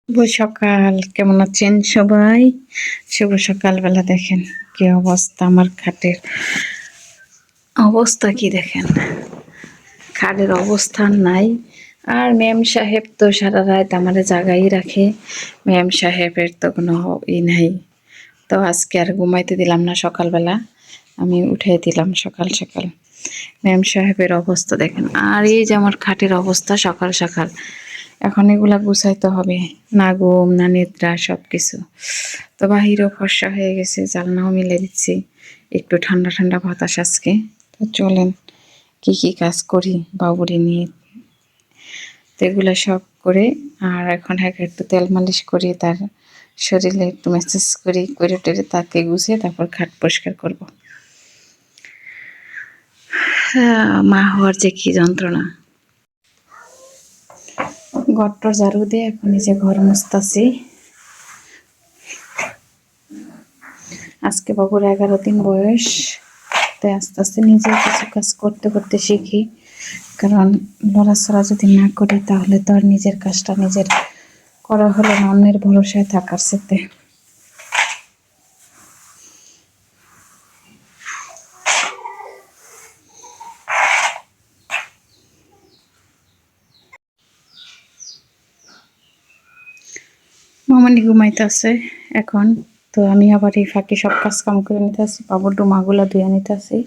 শুভ সকাল, কেমন আছেন সবাই? শুভ সকালবেলা। দেখেন কি অবস্থা, আমার খাটের অবস্থা কি দেখেন, খাটের অবস্থান নাই। আর ম্যাম সাহেব তো সারা রাত আমারে জাগাই রাখে। ম্যাম সাহেবের তো কোনো নাই। তো আজকে আর ঘুমাইতে দিলাম না, সকালবেলা আমি উঠাই দিলাম সকাল সকাল। ম্যাম সাহেবের অবস্থা দেখেন, আর এই যে আমার খাটের অবস্থা সকাল সকাল। এখন এগুলা গুছাইতে হবে, না ঘুম না নিদ্রা সব কিছু। তো বাহিরেও ফর্সা হয়ে গেছে, জানলাও মিলে দিচ্ছি, একটু ঠান্ডা ঠান্ডা বাতাস আজকে। তো চলেন কি কি কাজ করি বাবুরে নিয়ে। তো এগুলো সব করে, আর এখন একটু তেল মালিশ করি, তার শরীরে একটু ম্যাসেজ করি, করে টেরে তাকে গুছিয়ে তারপর খাট পরিষ্কার করব। মা হওয়ার যে কি যন্ত্রণা। ঘরটা ঝাড়ু দিয়ে এখন নিজে ঘর মুছতাছি। আজকে বাবুর 11 দিন বয়স, তাই আস্তে আস্তে নিজে কিছু কাজ করতে করতে শিখি। কারণ লড়াচড়া যদি না করি তাহলে তো আর নিজের কাজটা নিজের করা হলো না, অন্যের ভরসায় থাকার সাথে। মামানি ঘুমাইতেছে এখন। তো আমি আবার এই ফাঁকে সব কাজ কাম করে নিতে আসি, বাবুর ডুমাগুলা ধুয়ে নিতে আসি।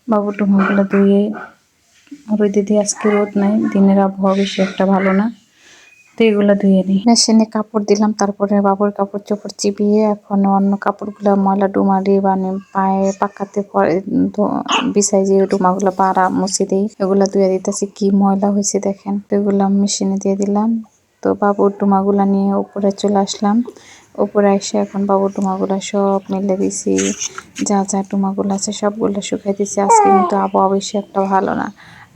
বাবুর ডুমাগুলা ধুয়ে রোদে দিয়ে, আজকে রোদ নাই, দিনের আবহাওয়া বেশি একটা ভালো না, তো এগুলো ধুয়ে নিই। মেশিনে কাপড় দিলাম, তারপরে বাবুর কাপড় চোপড় চিপিয়ে এখন অন্য কাপড়গুলো ময়লা ডুমারি পায়ে পাকাতে পরে বিছাই যে ডুমাগুলো পাড়া মুছে দিই, এগুলো ধুয়ে দিতেছি। কি ময়লা হয়েছে দেখেন। তো এগুলো মেশিনে দিয়ে দিলাম। তো বাবুর ডুমাগুলা নিয়ে উপরে চলে আসলাম। উপরে এসে এখন বাবুর ডুমাগুলো সব মেলে দিছি, যা যা ডুমাগুলো আছে সবগুলো শুকাই দিছি। আজকে কিন্তু আবহাওয়া বেশি একটা ভালো না।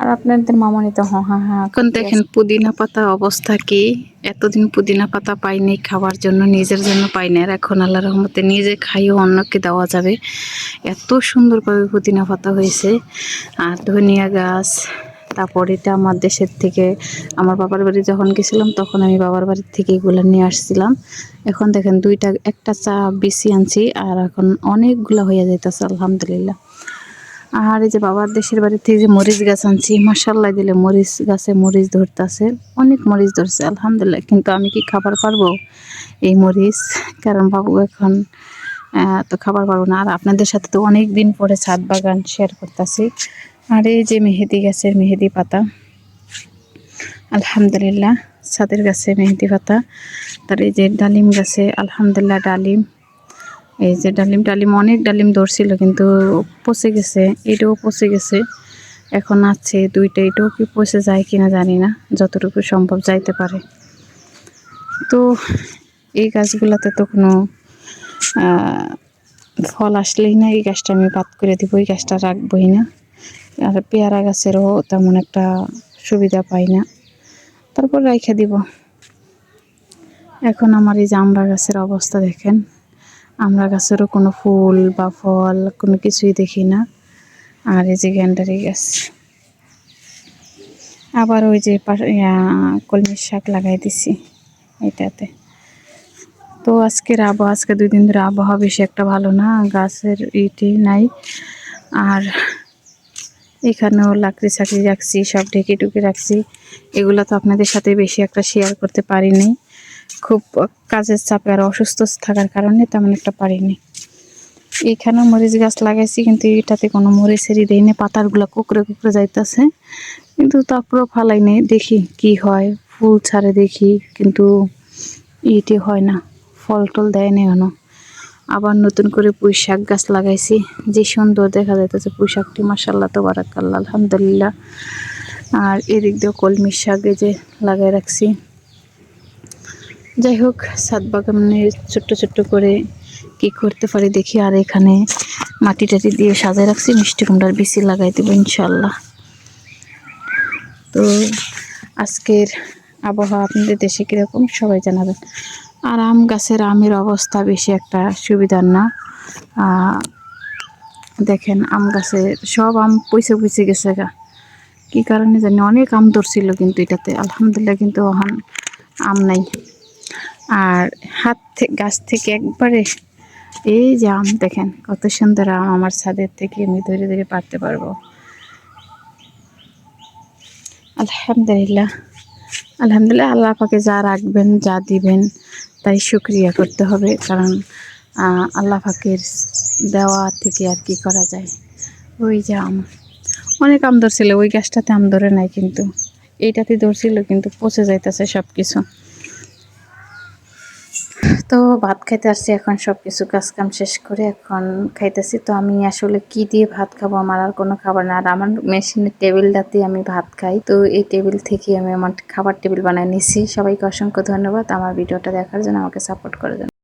আর আপনাদের মামনি তো হ্যাঁ এখন দেখেন পুদিনা পাতা অবস্থা কি। এতদিন পুদিনা পাতা পাইনি খাওয়ার জন্য, নিজের জন্য পাইনি, আর এখন আল্লাহর রহমতে নিজে খাইও অন্যকে দেওয়া যাবে। এত সুন্দরভাবে পুদিনা পাতা হয়েছে। আর ধনিয়া গাছ, তারপর এটা আমার দেশের থেকে, আমার বাবার বাড়ি যখন গেছিলাম তখন আমি বাবার বাড়ির থেকে এগুলো নিয়ে আসছিলাম। এখন দেখেন একটা চা বেশি আনছি, আর এখন অনেকগুলা হয়ে যাইতেছে আলহামদুলিল্লাহ। আর এই যে বাবার দেশের বাড়ি থেকে যে মরিচ গাছ আনছি, মাশাআল্লাহ দিলে মরিচ গাছে মরিচ ধরতেছে, অনেক মরিচ ধরছে আলহামদুলিল্লাহ। কিন্তু আমি কি খাবার পারবো এই মরিচ? কারণ বাবু এখন তো খাবার পারবো না। আর আপনাদের সাথে তো অনেক দিন পরে ছাদ বাগান শেয়ার করতেছি। আর এই যে মেহেদি গাছের মেহেদি পাতা, আলহামদুলিল্লাহ ছাদের গাছে মেহেদি পাতা। তার এই যে ডালিম গাছে আলহামদুলিল্লাহ ডালিম, এই যে ডালিম অনেক ডালিম ধরছিল কিন্তু পচে গেছে, এটাও পচে গেছে। এখন আছে দুইটা, এটাও কি পচে যায় কিনা জানি না, যতটুকু সম্ভব যাইতে পারে। তো এই গাছগুলোতে তো কোনো ফল আসলেই না, এই গাছটা আমি বাদ করে দিব, এই গাছটা রাখবই না। আর পেয়ারা গাছেরও তেমন একটা সুবিধা পাই না, তারপর রাইখা দিব। এখন আমার এই যে আমড়া গাছের অবস্থা দেখেন, আমড়া গাছেরও কোনো ফুল বা ফল কোনো কিছুই দেখি না। আর এই যে গ্যান্ডারি গাছ, আবার ওই যে কলমির শাক লাগাই দিছি এটাতে। তো আজকের আবহাওয়া, আজকে 2 দিন ধরে আবহাওয়া বেশি একটা ভালো না, গাছের ইটি নাই। আর এখানেও লাকড়ি চাকরি রাখছি, সব ঢেকে টুকে রাখছি। এগুলো তো আপনাদের সাথে বেশি একটা শেয়ার করতে পারিনি, খুব কাজের চাপে আর অসুস্থ থাকার কারণে তেমন একটা পারিনি। এখানেও মরিচ গাছ লাগাইছি, কিন্তু এটাতে কোনো মরিচেরই দেয়নি, পাতারগুলো কুকড়ে কুকড়ে যাইতেছে। কিন্তু তারপরেও ফালাই নেই, দেখি কি হয়। ফুল ছাড়ে দেখি, কিন্তু ইটি হয় না, ফল টল দেয় না এখনো। আবার নতুন করে পুঁই শাক গাছ লাগাইছি, যে সুন্দর দেখা যাইতেছে পুঁই শাকটি, মাশাআল্লাহ তাবারাকাল্লাহ আলহামদুলিল্লাহ। আর এদিক দিয়ে কলমির শাক এই যে লাগাই রাখছি। যাই হোক, ছাদ বাগানে ছোট্ট ছোট্ট করে কি করতে পারি দেখি। আর এখানে মাটি টাটি দিয়ে সাজায় রাখছি, মিষ্টি কুমড়ার বিচি লাগাই দেবো ইনশাল্লাহ। তো আজকের আবহাওয়া আপনাদের দেশে কীরকম সবাই জানাবেন। আর আম গাছের আমের অবস্থা বেশি একটা সুবিধার না। দেখেন আম গাছে সব আম পচে গেছে গা, কী কারণে জানি। অনেক আম ধরছিল কিন্তু এটাতে আলহামদুলিল্লাহ, কিন্তু এখন আম নাই। আর গাছ থেকে একবারে এই যে আম দেখেন কত সুন্দর আম, আমার ছাদের থেকে আমি ধরে ধরে পারতে পারবো। আলহামদুলিল্লাহ, আলহামদুলিল্লাহ, আল্লাহ পাকে যা রাখবেন, যা দিবেন তাই শুকরিয়া করতে হবে, কারণ আল্লাহ পাকের দেওয়া থেকে আর কি করা যায়। ওই যে আম, অনেক আম ধরছিল, ওই গাছটাতে আম ধরে নাই, কিন্তু এইটাতে ধরছিল, কিন্তু পচে যাইতেছে সব কিছু। তো ভাত খাইতে আসছি এখন, সব কিছু কাজ কাম শেষ করে এখন খাইতেছি। তো আমি আসলে কি দিয়ে ভাত খাবো, আমার আর কোনো খাবার না, আর আমার মেশিনের টেবিলটাতে আমি ভাত খাই। তো এই টেবিল থেকে আমি আমার খাবার টেবিল বানায় নিছি। সবাইকে অসংখ্য ধন্যবাদ আমার ভিডিওটা দেখার জন্য, আমাকে সাপোর্ট করার জন্য।